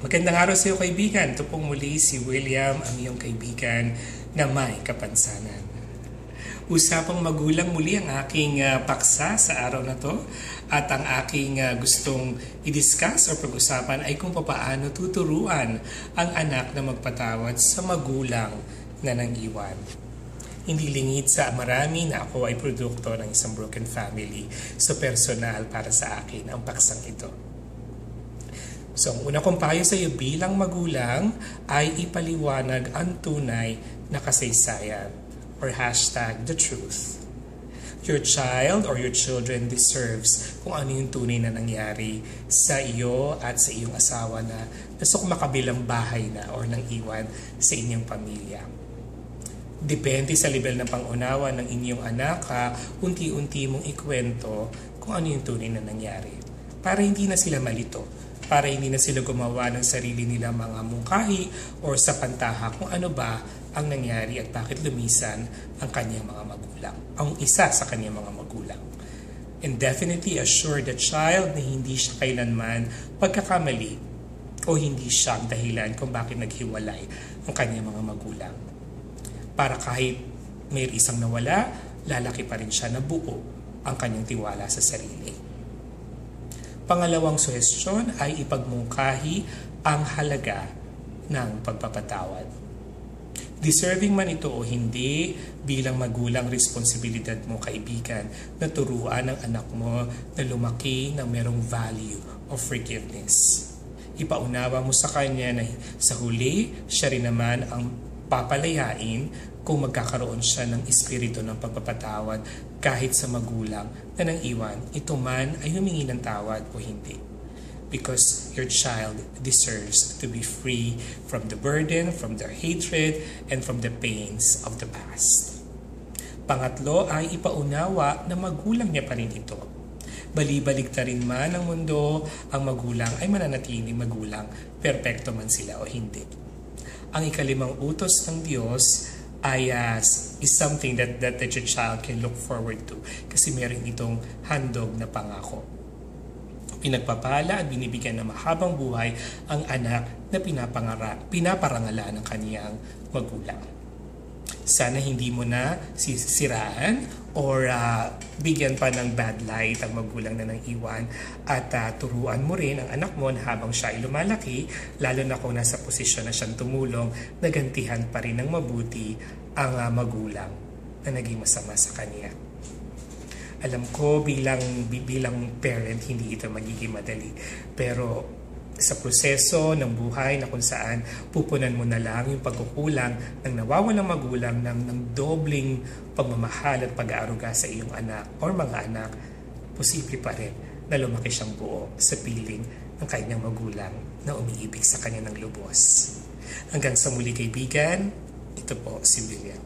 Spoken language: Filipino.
Magandang araw sa iyo kaibigan. Ito pong muli si William, ang iyong kaibigan na may kapansanan. Usapang magulang muli ang aking paksa sa araw na to at ang aking gustong i-discuss o pag-usapan ay kung paano tuturuan ang anak na magpatawad sa magulang na nang-iwan. Hindi lingid sa marami na ako ay produkto ng isang broken family, so personal para sa akin ang paksang ito. So, ang una kong payo sa iyo bilang magulang ay ipaliwanag ang tunay na kasaysayan or #the truth. Your child or your children deserves kung ano yung tunay na nangyari sa iyo at sa iyong asawa na nasa kumakabilang bahay na or nang iwan sa inyong pamilya. Depende sa level ng pangunawa ng inyong anak, unti-unti mong ikwento kung ano yung tunay na nangyari. Para hindi na sila malito, para hindi na sila gumawa ng sarili nila mga mungkahi o sa pantaha kung ano ba ang nangyari at bakit lumisan ang kanyang mga magulang. Ang isa sa kanyang mga magulang. And definitely assure the child na hindi siya kailanman pagkakamali o hindi siya ang dahilan kung bakit naghiwalay ang kanyang mga magulang. Para kahit may isang nawala, lalaki pa rin siya na buo ang kanyang tiwala sa sarili. Pangalawang suhestyon ay ipagmungkahi ang halaga ng pagpapatawad. Deserving man ito o hindi, bilang magulang responsibilidad mo kaibigan na turuan ang anak mo na lumaki ng merong value of forgiveness. Ipaunawa mo sa kanya na sa huli, siya rin naman ang papalayain kung magkakaroon siya ng espiritu ng pagpapatawad kahit sa magulang na nang iwan, ito man ay humingi ng tawad o hindi. Because your child deserves to be free from the burden, from their hatred, and from the pains of the past. Pangatlo ay ipaunawa na magulang niya pa rin ito. Balibaligtarin man ang mundo, ang magulang ay mananatiling magulang, perpekto man sila o hindi. Ang ikalimang utos ng Diyos ay is something that your child can look forward to kasi meron itong handog na pangako. Pinagpapala at binibigyan ng mahabang buhay ang anak na pinaparangalan ng kaniyang magulang. Sana hindi mo na sisiraan or bigyan pa ng bad light ang magulang na nang iwan at turuan mo rin ang anak mo na habang siya ay lumalaki, lalo na kung nasa posisyon na siyang tumulong, nagantihan pa rin ng mabuti ang magulang na naging masama sa kanya. Alam ko bilang parent hindi ito magiging madali, pero sa proseso ng buhay na kung saan pupunan mo na lang yung pagkukulang ng nawawalang magulang ng dobling pagmamahal at pag-aaruga sa iyong anak or mga anak, posible pa rin na lumaki siyang buo sa piling ng kanyang magulang na umiibig sa kanya ng lubos. Hanggang sa muli kaibigan, ito po si William.